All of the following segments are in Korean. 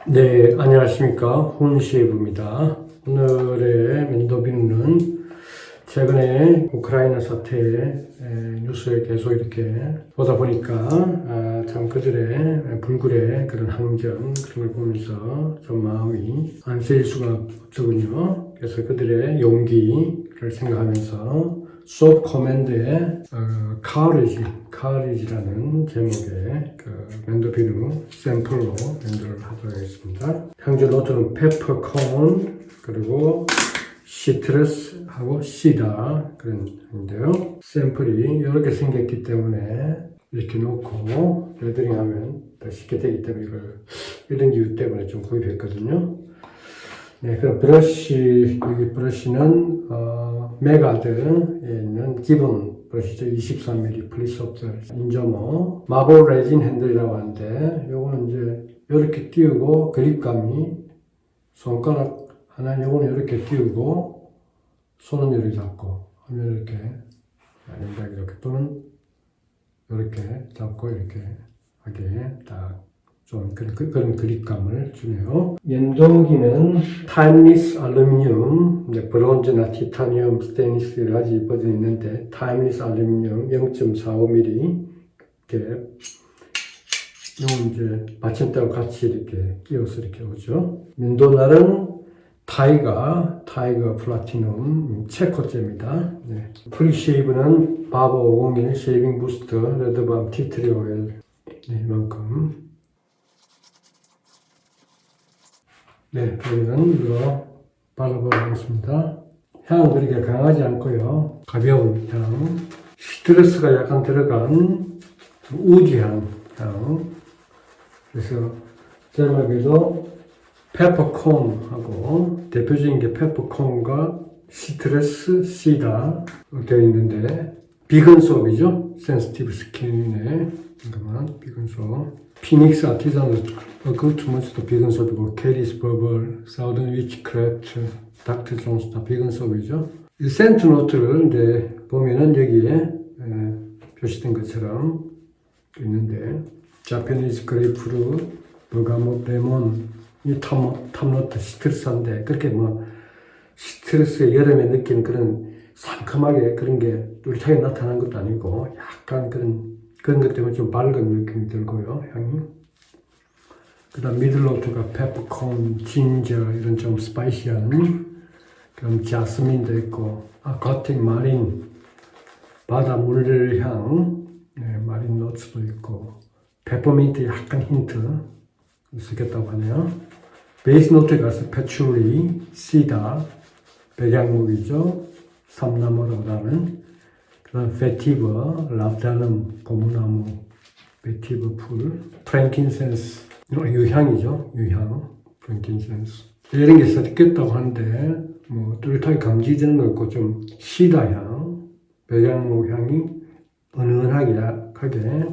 네, 안녕하십니까. 혼시에브입니다. 오늘의 멘토비는 최근에 우크라이나 사태의 뉴스에 계속 이렇게 보다 보니까 참 그들의 불굴의 그런 항전 그런 걸 보면서 좀 마음이 안 쓰일 수가 없더군요. 그래서 그들의 용기를 생각하면서 수업 커맨드의 카리지라는 제목의 그 멘토비누 샘플로 연주를 하도록 하겠습니다. 향주 노트는 페퍼콘 그리고 시트러스하고 시다 그런 건데요. 샘플이 이렇게 생겼기 때문에 이렇게 놓고 레더링하면 더 쉽게 되기 때문에 이런 이유 때문에 좀 구입했거든요. 네, 그럼 브러쉬, 여기 브러쉬는 메가드에 있는 기본 브러쉬죠. 23mm 플리소프트 인저모 마블 레진 핸들이라고 하는데 요거는 이제 이렇게 띄우고 그립감이 손가락 하나 요거는 이렇게 띄우고 손은 이렇게 잡고 하면 이렇게 아닙니다. 이렇게 또는 이렇게 잡고 이렇게 하게 딱 좀 그런 그립감을 주네요. 연동기는 타임리스 알루미늄, 브론즈나 티타늄, 스테인리스 여러 가지 버전이 있는데 타임리스 알루미늄 0.45mm 이렇게 이건 이제 받침대와 같이 이렇게 끼워서 이렇게 오죠. 연도날은 타이거 플라티넘 체코제입니다. 네. 프리쉐이브는 바버 501 쉐이빙 부스터 레드밤 티트리 오일 네, 이만큼. 네, 그러면 이거 발라보도록 하겠습니다. 향은 그렇게 강하지 않고요. 가벼운 향. 시트러스가 약간 들어간 우지향 향. 그래서 제목에도 페퍼콘하고 대표적인 게 페퍼콘과 시트러스 시다 되어 있는데 비건 소업이죠. 센시티브 스킨에 잠깐만 비건 소업. 피닉스 아티자노 그투머스도 비건 소업이고 캐리스 버블, 사우던 위치크래프트, 닥터 존스 다 비건 소업이죠. 이 센트 노트를 이제 보면은 여기에 표시된 것처럼 있는데 자파니즈 그레이프루트, 버가못 레몬 이 탑노트 시트러스인데 그렇게 뭐 시트러스의 여름에 느끼는 그런 상큼하게 그런 게 뚜렷하게 나타난 것도 아니고 약간 그런 것 때문에 좀 밝은 느낌이 들고요, 향이. 그 다음 미들노트가 페퍼콘, 진저 이런 좀 스파이시한 그런 자스민도 있고 겉에 마린 바다 물향 네, 마린 노트도 있고 페퍼민트 약간 힌트 쓰겠다고 하네요. 베이스 노트에 가서 패츄리, 시다 백양목이죠. 삼나무라는 그 다음 페티버, 랍다름, 고무나무, 베티버 풀, 프랭킨센스 유향이죠. 유향, 프랭킨센스 이런 게 섞였다고 하는데 뭐 뚜렷하게 감지되는 거 없고 좀 시다향, 백양목 향이 은은하게 약하게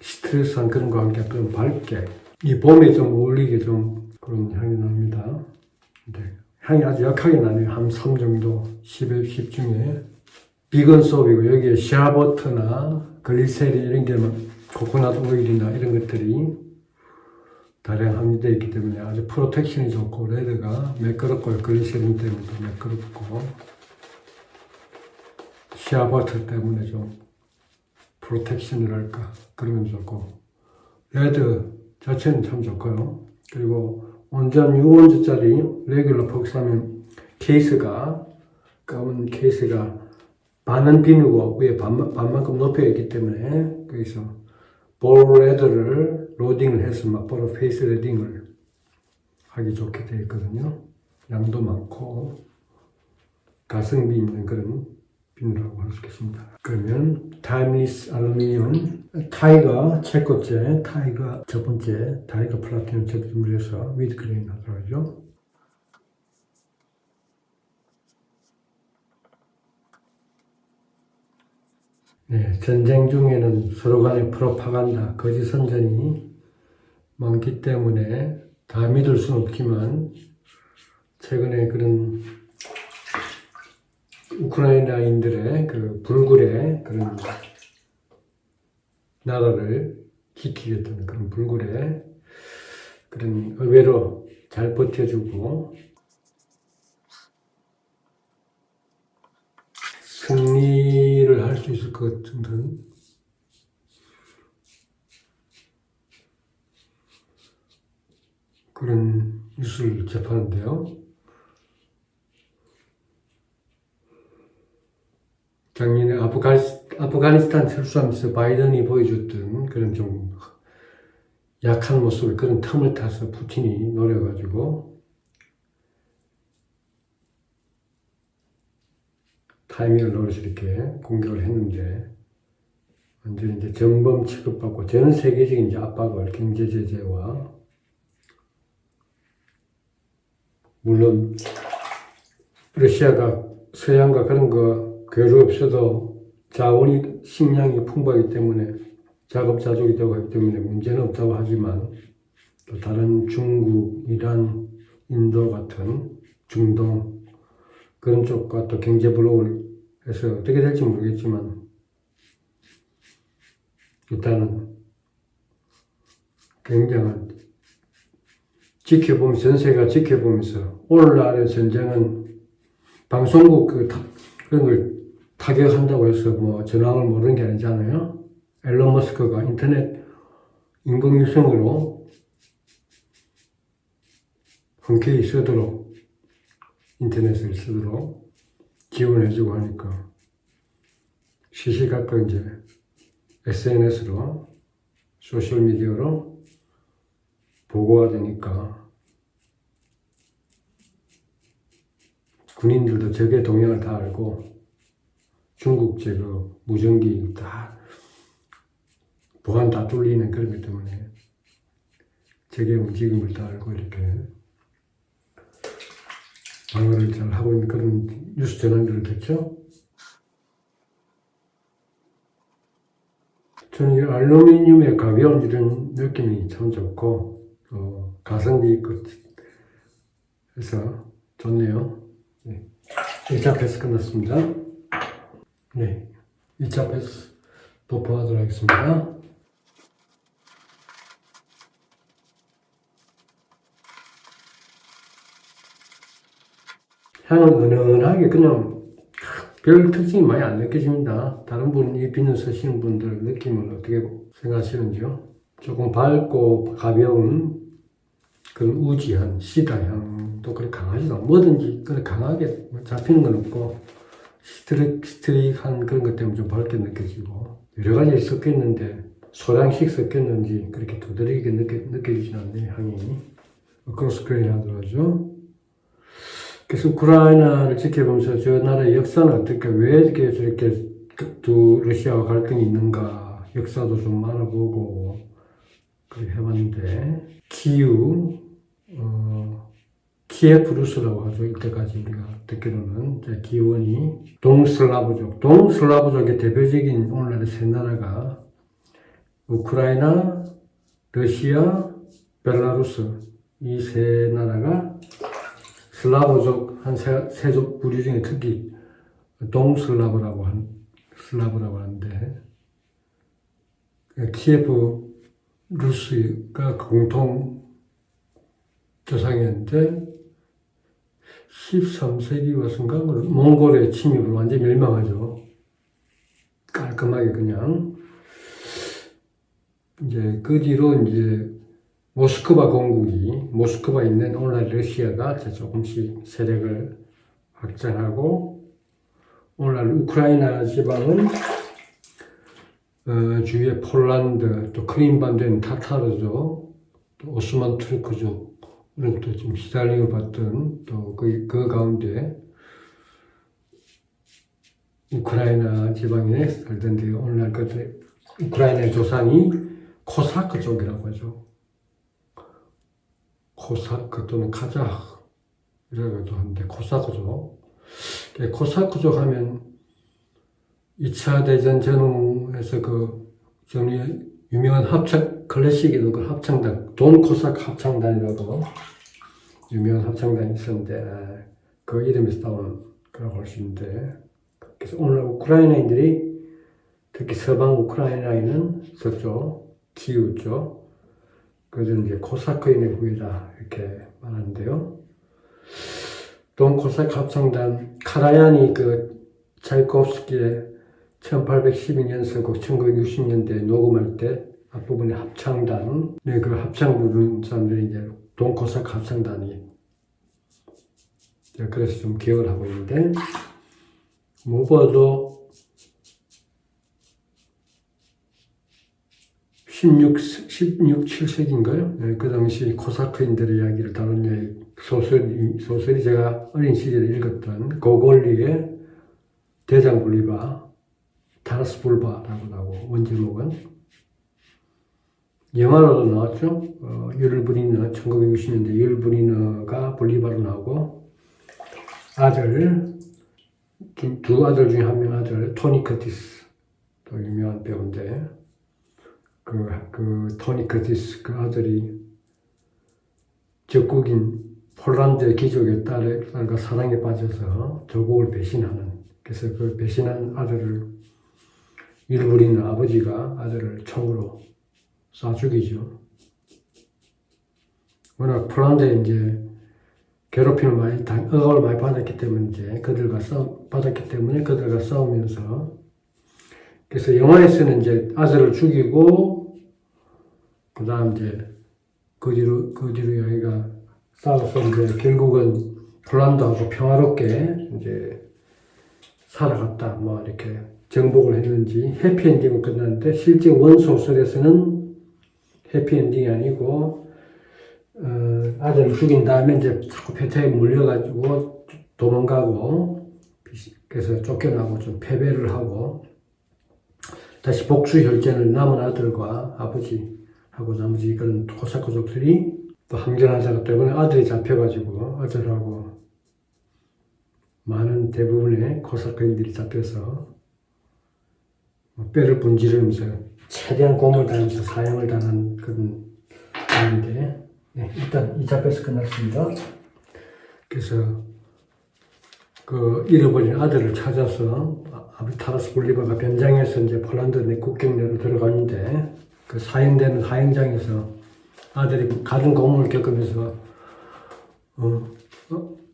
스트레스한 그런 거와 함께 좀 밝게 이 봄에 좀 어울리게 좀 그런 향이 납니다. 네. 향이 아주 약하게 나네요. 한 3 정도. 10에 10 중에. 비건 소업이고 여기에 샤버터나 글리세린 이런 게 코코넛 오일이나 이런 것들이 다량 함유되어 있기 때문에 아주 프로텍션이 좋고 레드가 매끄럽고 글리세린 때문에 매끄럽고 샤버터 때문에 좀 프로텍션을 할까 그러면 좋고 레드 자체는 참 좋고요. 그리고 원전 6온즈짜리 레귤러 폭사면 케이스가 가운 케이스가 반은 비누고 위에 반만큼 높여 있기 때문에 거기서 볼 레더를 로딩을 해서 막바로 페이스 레딩을 하기 좋게 되어 있거든요. 양도 많고 가성비 있는 그런 비누라고 할 수 있겠습니다. 그러면 타임리스 알루미늄 타이거 체코제 타이거 첫 번째 타이거 플라티넘 제품에서 위드 그레인 하도록 하죠. 네, 전쟁 중에는 서로 간의 프로파간다, 거짓 선전이 많기 때문에 다 믿을 수는 없지만 최근에 그런 우크라이나인들의 그 불굴의 그런 나라를 지키겠다는 그런 불굴의 그런 의외로 잘 버텨주고 승리를 할 수 있을 것 같은 그런 뉴스를 접하는데요. 작년에 아프가니스탄 철수하면서 바이든이 보여줬던 그런 좀 약한 모습을 그런 틈을 타서 푸틴이 노려가지고 타이밍을 노려서 이렇게 공격을 했는데 완전히 이제 전범 취급받고 전 세계적인 이제 압박을 경제 제재와 물론 러시아가 서양과 그런 거 교류 없어도 자원이 식량이 풍부하기 때문에 자급자족이 되고 하기 때문에 문제는 없다고 하지만 또 다른 중국, 이란, 인도 같은 중동 그런 쪽과 또 경제 블록을 해서 어떻게 될지 모르겠지만 일단은 굉장한 지켜보면서 전 세계가 지켜보면서 오늘날의 전쟁은 방송국 그런 걸 타격한다고 해서 뭐 전황을 모르는 게 아니잖아요. 앨런 머스크가 인터넷 인공위성으로 흔쾌히 쓰도록 인터넷을 쓰도록 지원해주고 하니까 시시각각 이제 SNS로 소셜미디어로 보고가 되니까 군인들도 적의 동향을 다 알고 중국 제거 무전기 다 보안 다 뚫리는 그런 것 때문에 적의 움직임을 다 알고 이렇게 방어를 잘 하고 있는 그런 뉴스 전환들을 듣죠. 저는 이 알루미늄의 가벼운 이런 느낌이 참 좋고 가성비 있고 해서 좋네요. 네. 1차 패스 끝났습니다. 네, 2차 패스 도포하도록 하겠습니다. 향은 은은하게 그냥 별 특징이 많이 안 느껴집니다. 다른 분, 이 비누 쓰시는 분들 느낌을 어떻게 생각하시는지요? 조금 밝고 가벼운 그런 우지한 시다 향도 그렇게 강하지도 않고 뭐든지 그렇게 강하게 잡히는 건 없고 스트릭한 그런 것 때문에 좀 밝게 느껴지고 여러 가지 섞였는데 소량씩 섞였는지 그렇게 두드러지게 느껴지진 않네요. 향이 크로스 그레인 하도록 하죠. 그래서 우크라이나를 지켜보면서 저 나라의 역사는 어떻게 왜 이렇게 저렇게 두 러시아와 갈등이 있는가 역사도 좀 알아보고 그렇게 해봤는데 키예프 루스라고 하죠. 이때까지 우리가 듣기로는 이제 기원이 동슬라브족의 대표적인 오늘날의 세 나라가 우크라이나, 러시아, 벨라루스 이 세 나라가 슬라브족 한 세족 부류 중에 특히 동슬라브라고 하는데 키예프 루스가 공통 조상이었는데 13세기 와서인가 몽골의 침입으로 완전히 멸망하죠. 깔끔하게 그냥 이제 그 뒤로 이제 모스크바에 있는 오늘날 러시아가 조금씩 세력을 확장하고 오늘날 우크라이나 지방은 주위에 폴란드 또 크림반도에는 타타르족 또 오스만 투르크족 이렇게 좀 시달림을 받던 또 그 가운데 우크라이나 지방에 살던 오늘날 우크라이나의 조상이 코사크족이라고 하죠. 코사크 또는 카자흐이라고도 하는데 코사크족. 코사크족 하면 2차 대전 전후에서 유명한 클래식에도 그 합창단, 돈 코사크 합창단이라고 유명한 합창단이 있었는데 그 이름에서 따온 그라고 할 수 있는데 그래서 오늘 우크라이나인들이 특히 서방 우크라이나에는 서쪽, 키우 쪽 그들은 이제 코사크인의 후예다 이렇게 말하는데요. 돈 코사크 합창단 카라얀이 그 차이코프스키의 1812년 서곡 1960년대 녹음할 때 앞부분에 합창단, 네, 그 합창 부른 사람들이 이제 돈 코사크 합창단이 그래서 좀 기억을 하고 있는데 무엇보다도 7세기인가요? 네, 그 당시 코사크인들의 이야기를 다룬 소설이 제가 어린 시절에 읽었던 고골리의 대장 불리바, 타라스 불바라고 나오고 원제목은 영화로도 나왔죠. 율브리너 1960년대 율브리너가 불리바로 나오고 아들 두 아들 중에 한 명 아들 토니 커티스 또 유명한 배우인데 그 토니 커티스 그 아들이 적국인 폴란드 귀족의 딸과 사랑에 빠져서 조국을 배신하는 그래서 그 배신한 아들을 율브리너 아버지가 아들을 총으로 쏴 죽이죠. 워낙 폴란드에 이제 괴롭힘을 많이 억압을 많이 받았기 때문에 그들과 싸우면서 그래서 영화에서는 이제 아들을 죽이고 그 다음 이제 그 뒤로 여기가 싸워서 이제 결국은 폴란드하고 평화롭게 이제 살아갔다 뭐 이렇게 정복을 했는지 해피엔딩으로 끝났는데 실제 원소설에서는 해피엔딩이 아니고 아들을 죽인 다음에 이제 자꾸 패퇴에 물려가지고 도망가고 그래서 쫓겨나고 좀 패배를 하고 다시 복수 혈전을 남은 아들과 아버지하고 나머지 그런 코사크족들이 또 항전하자가 또 이번에 아들이 잡혀가지고 아들하고 많은 대부분의 코사크인들이 잡혀서 뼈를 분지르면서 최대한 고문을 당하면서 사형을 당한 그런 일인데 네, 일단 2차 패스 끝났습니다. 그래서 그 잃어버린 아들을 찾아서 아버지 타라스 불리바가 변장해서 이제 폴란드 내 국경 내로 들어가는데 그 사형되는 사형장에서 아들이 가진 고문을 겪으면서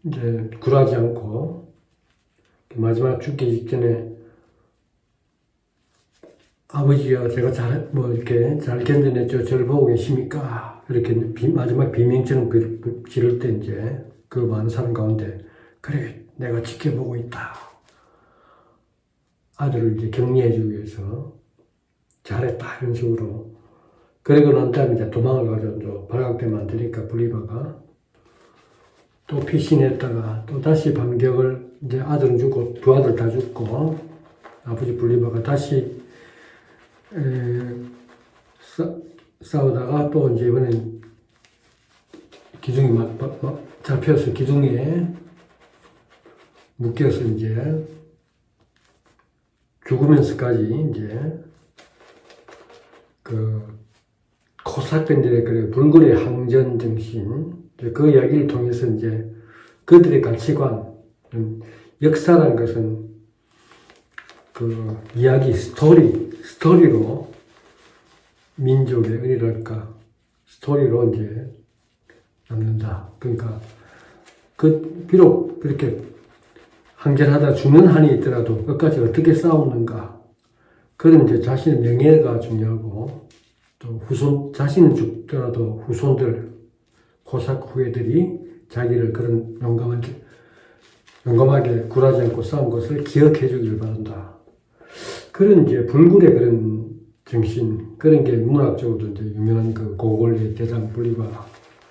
이제 굴하지 않고 마지막 죽기 직전에 아버지가 제가 이렇게 잘 견뎌냈죠. 저를 보고 계십니까? 이렇게 마지막 비명처럼 지를 때 이제 그 많은 사람 가운데 그래 내가 지켜보고 있다. 아들을 이제 격려해주기 위해서 잘했다 이런 식으로 그리고 난 다음에 이제 도망을 가서 발각되면 안 되니까 불리바가 또 피신했다가 또 다시 반격을 이제 아들은 죽고 두 아들 다 죽고 아버지 불리바가 다시 싸우다가 또 이제 이번엔 기둥이 막 잡혀서 기둥에 묶여서 이제 죽으면서까지 이제 그 코사크인들의 그 불굴의 항전 정신 그 이야기를 통해서 이제 그들의 가치관 역사라는 것은 그 이야기 스토리로 민족의 의리랄까 스토리로 이제 남는다. 그러니까 비록 그렇게 항전하다 죽는 한이 있더라도 끝까지 어떻게 싸우는가 그런 이제 자신의 명예가 중요하고 또 자신은 죽더라도 후손들 코사크 후예들이 자기를 그런 용감하게 굴하지 않고 싸운 것을 기억해 주길 바란다. 그런 이제 불굴의 그런 정신, 그런 게 문학적으로도 이제 유명한 그 고골리의 대장 불리바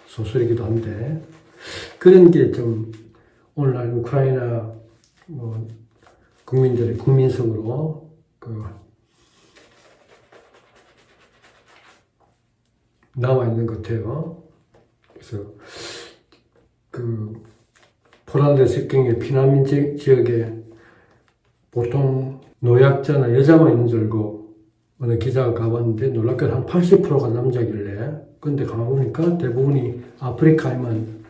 소설이기도 한데, 그런 게 좀 오늘날 우크라이나 국민들의 국민성으로 나와 있는 것 같아요. 그래서 폴란드 접경의 피난민 지역에 보통 노약자나 여자만 있는 줄 알고 어느 기자가 가봤는데 놀랍게도 한 80%가 남자길래 근데 가보니까 대부분이 아프리카에만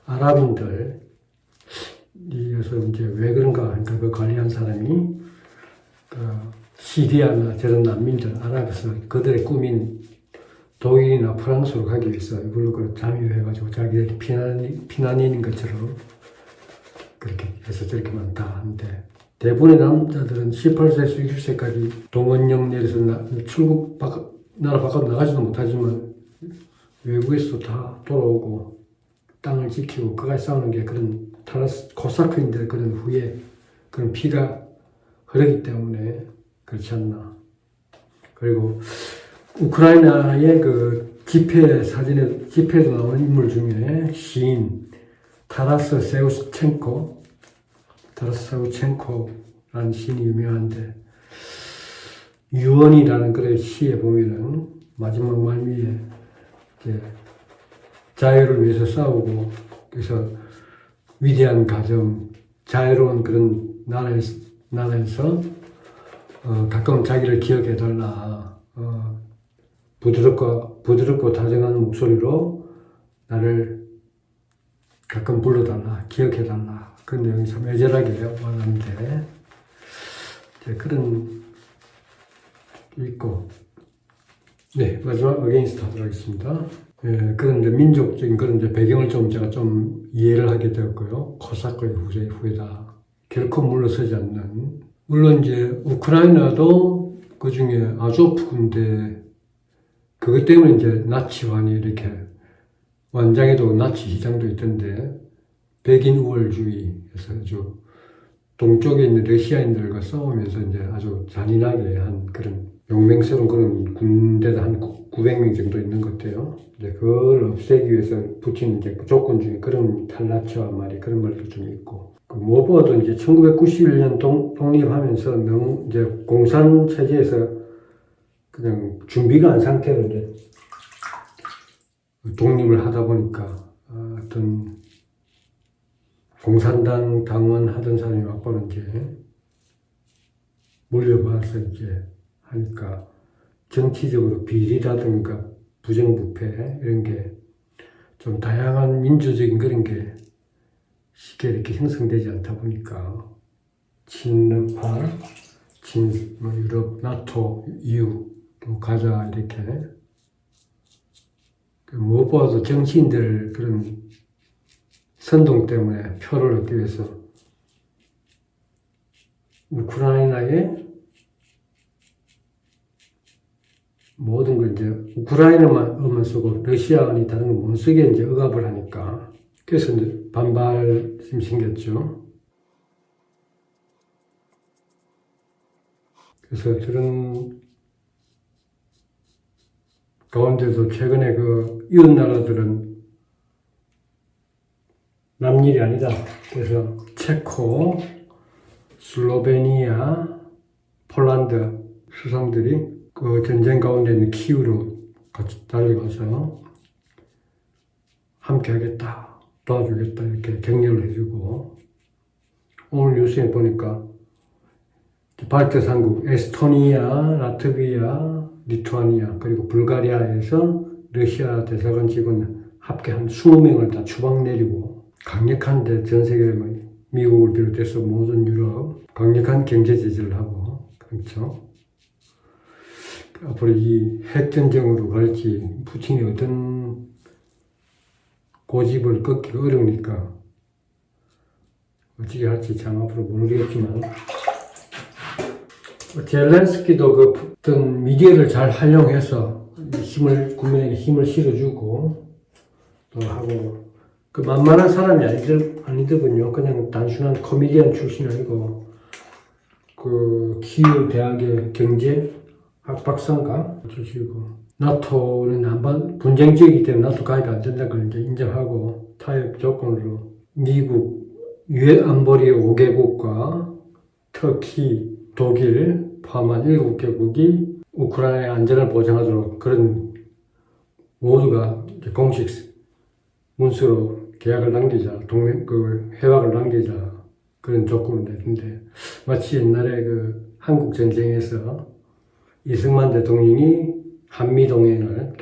아랍인들 이어서 이제 왜 그런가 하니까 그 관리한 사람이 시리아나 저런 난민들 아랍에서 그들의 꿈인 독일이나 프랑스로 가기 위해서 이걸로 그 잠입해가지고 자기들이 피난인인 것처럼 그렇게 해서 저렇게 많다 하는데, 대부분의 남자들은 18세에서 60세까지 동원령 내려서 나라 밖으로 나가지도 못하지만 외국에서 다 돌아오고 땅을 지키고 그까지 싸우는 게 그런 코사크인들 그런 후에 그런 피가 흐르기 때문에 그렇지 않나. 그리고 우크라이나의 그 집회에도 나오는 인물 중에 시인 타라스 세우첸코라는 시인이 유명한데, 유언이라는 그의 시에 보면은 마지막 말미에 자유를 위해서 싸우고, 그래서 위대한 가정, 자유로운 그런 나라에서 가끔 자기를 기억해달라. 부드럽고 다정한 목소리로 나를 가끔 불러달라, 기억해달라. 그런 내용이 참 애절하게 말하는데, 그런 게 있고, 네, 마지막 어게인스트 하도록 하겠습니다. 그런 이제 민족적인 그런 이제 배경을 제가 좀 이해를 하게 되었고요. 코사크의 후예다. 결코 물러서지 않는. 물론 이제 우크라이나도 그 중에 아조프 군대, 그것 때문에 이제 나치관이 이렇게, 완장에도 나치 시장도 있던데, 백인 우월주의에서 아주 동쪽에 있는 러시아인들과 싸우면서 이제 아주 잔인하게 한 그런 용맹스러운 그런 군대가 한 900명 정도 있는 것 같아요. 이제 그걸 없애기 위해서 붙인 이제 조건 중에 그런 탈나치와 말이 그런 말도 좀 있고. 무엇보다도 이제 1991년 독립하면서 너무 이제 공산 체제에서 그냥 준비가 안 상태로 이제 독립을 하다 보니까 어떤 공산당 당원 하던 사람이 막바로 이제 물려봐서 이제 하니까 정치적으로 비리라든가 부정부패 이런 게 좀 다양한 민주적인 그런 게 쉽게 이렇게 형성되지 않다 보니까 친러파, 유럽, 나토, EU, 가자 이렇게 무엇보다도 정치인들 그런 선동 때문에 표를 얻기 위해서 우크라이나에 모든 걸 이제 우크라이나만 쓰고 러시아어니 다른 거 못 쓰게 이제 억압을 하니까, 그래서 이제 반발심이 생겼죠. 그래서 저런 가운데도 최근에 그 이웃 나라들은 남일이 아니다. 그래서 체코, 슬로베니아, 폴란드 수상들이 그 전쟁 가운데 있는 키우로 같이 달려가서 함께 하겠다, 도와주겠다 이렇게 격려를 해주고, 오늘 뉴스에 보니까 발트 삼국 에스토니아, 라트비아, 리투아니아 그리고 불가리아에서 러시아 대사관 직원 합계 한 20명을 다 추방 내리고, 강력한데 전 세계 미국을 비롯해서 모든 유럽 강력한 경제 제재를 하고, 그렇죠. 앞으로 이 핵전쟁으로 갈지 푸틴이 어떤 고집을 꺾기가 어려우니까 어떻게 할지 참 앞으로 모르겠지만, 젤렌스키도 그 어떤 미디어를 잘 활용해서 국민에게 힘을 실어주고 또 하고, 그 만만한 사람이 아니더군요. 그냥 단순한 코미디언 출신이 아니고 그 키우 대학의 경제 박사인가 주시고, 나토는 분쟁 지역이기 때문에 나토 가입이 안 된다는 걸 이제 인정하고, 타협 조건으로 미국 유엔 안보리 5개국과 터키, 독일 포함한 7개국이 우크라이나의 안전을 보장하도록 그런 모두가 공식 문서로 계약을 남기자, 회박을 남기자 그런 조건을 냈는데, 마치 옛날에 그 한국 전쟁에서 이승만 대통령이 한미동맹을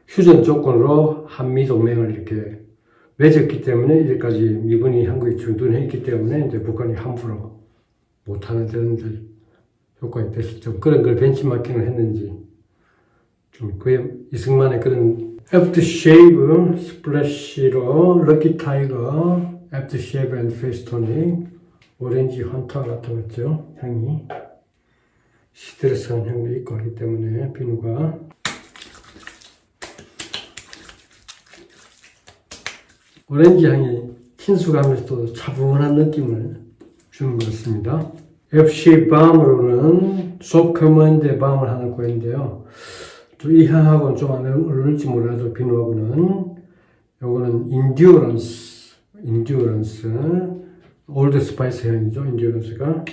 휴전 조건으로 한미동맹을 이렇게 맺었기 때문에, 이제까지 미군이 한국에 주둔했기 때문에 이제 북한이 함부로 못하는 데는 효과가 있듯이 좀 그런 걸 벤치마킹을 했는지 좀 그의 이승만의 그런 애프터쉐이브 스플래시로 럭키 타이거 애프터쉐이브 앤 페이스 토닉 오렌지 헌터 같은 거죠. 향이 시트러스한 향도 있고 하기 때문에 비누가 오렌지 향이 친숙하면서도 차분한 느낌을 주는 것 같습니다. FC 밤으로는 소프트먼드의 밤을 하나 구했는데요. 이 향하고는 좀 안 어울릴지 몰라도 비누하고는 요거는 인듀어런스 올드 스파이스 향이죠. 인듀어런스가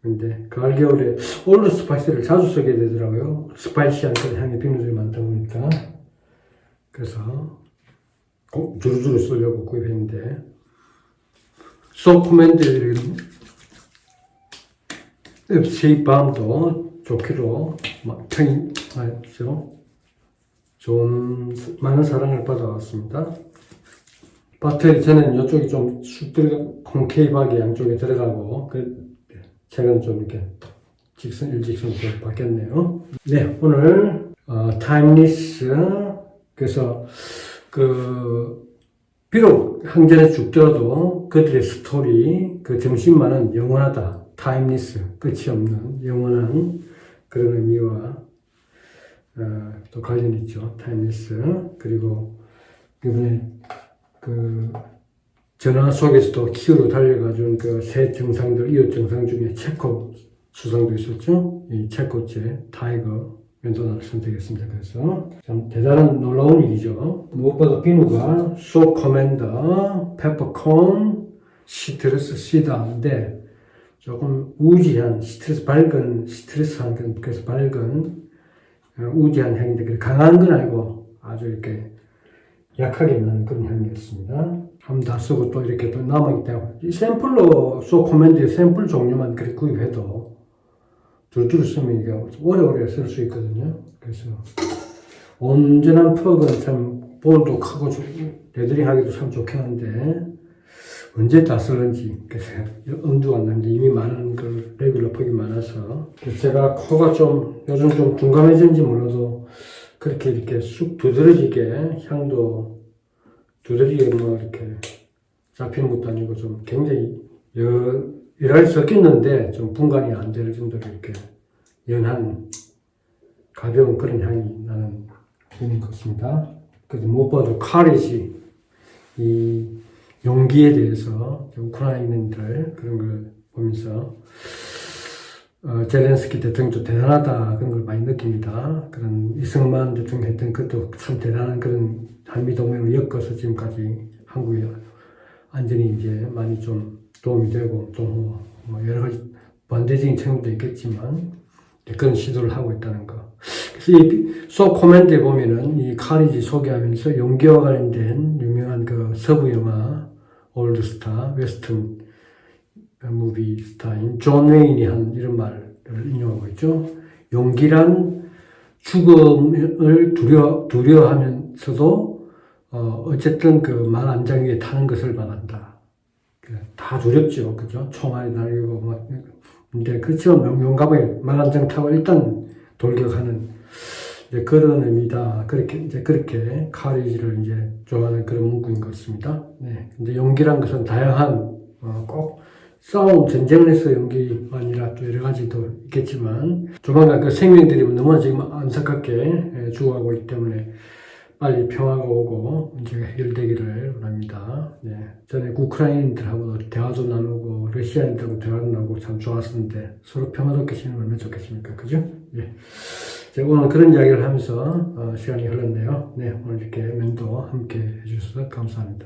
근데 가을 겨울에 올드 스파이스를 자주 쓰게 되더라고요. 스파이시한 그런 향의 비누들이 많다 보니까 그래서 두루두루 쓰려고 구입했는데 소프트먼드 FC 밤도 좋기로 평이 많죠. 좋은 많은 사랑을 받아왔습니다. 배터리 저는 이쪽이 좀 쑥 들어가 콘케이브하게 양쪽에 들어가고 최근 좀 이렇게 일직선으로 바뀌었네요. 네, 오늘 타임리스 그래서 비록 항전에 죽더라도 그들의 스토리 그 정신만은 영원하다. 타임리스 끝이 없는 영원한 그런 의미와 또 관련이 있죠. 타임리스 그리고 이번에 전화 속에서도 키로 달려가준 새 정상들 이웃 정상 중에 체코 수상도 있었죠. 이 체코제 타이거 왼손을 선택했습니다. 그래서 참 대단한 놀라운 일이죠. 무엇보다 비누가 소 커맨더 페퍼콘 시트러스 시다인데 조금 우지한 스트레스한 그래서 밝은 우지한 향인데 강한 건 아니고 아주 이렇게 약하게 나는 그런 향이었습니다. 한번 다 쓰고 또 이렇게 또 남아있기 때문에 이 샘플로 소 커맨드의 샘플 종류만 그렇게 구입해도 두루두루 쓰면 이게 오래오래 쓸 수 있거든요. 그래서 온전한 퍽은 참 볼도 크고 레더링 하기도 참 좋긴 한데 언제 다 쓸는지 그래서 엄두가 안 나는데 이미 많은 그 레귤러 퍽이 많아서 제가 코가 좀 요즘 좀 둔감해진지 몰라도 그렇게 이렇게 쑥 두드러지게 향도 두드러지게 이렇게 잡히는 것도 아니고 좀 굉장히 일할 섞였는데 좀 분간이 안 될 정도로 이렇게 연한 가벼운 그런 향이 나는 비누인 것 같습니다. 그래도 무엇보다도 카리지 이 용기에 대해서 우크라이나인들 그런 걸 보면서 젤렌스키 대통령도 대단하다 그런 걸 많이 느낍니다. 그런 이승만 대통령 했던 것도 참 대단한 그런 한미동맹을 엮어서 지금까지 한국에 안전이 이제 많이 좀 도움이 되고 또 여러 가지 반대적인 측면도 있겠지만 그런 시도를 하고 있다는 거. 그래서 이 소 코멘트에 보면은 이 카리지 소개하면서 용기와 관련된 유명한 그 서부 영화 올드스타 웨스턴 무비 스타인 존 웨인이 한 이런 말을 인용하고 있죠. 용기란 죽음을 두려워하면서도 어쨌든 그 말 안장 위에 타는 것을 말한다. 다 두렵죠, 그죠? 총알이 날리고 막. 근데 그렇지만 용감하게 말 안장 타고 일단 돌격하는 그런 의미다. 그렇게 카리지를 이제 좋아하는 그런 문구인 것 같습니다. 네. 근데 용기란 것은 다양한 꼭 싸움, 전쟁을 해서 용기가 아니라 또 여러 가지도 있겠지만 조만간 그 생명들이 너무나 지금 안타깝게 죽어가고 있기 때문에 빨리 평화가 오고 문제가 해결되기를 원합니다. 네. 전에 우크라이나인들하고 대화도 나누고 러시아인들하고 대화도 나누고 참 좋았었는데 서로 평화롭게 지내면 얼마나 좋겠습니까? 그죠? 예. 제가 오늘 그런 이야기를 하면서 시간이 흘렀네요. 네. 오늘 이렇게 면도 함께 해주셔서 감사합니다.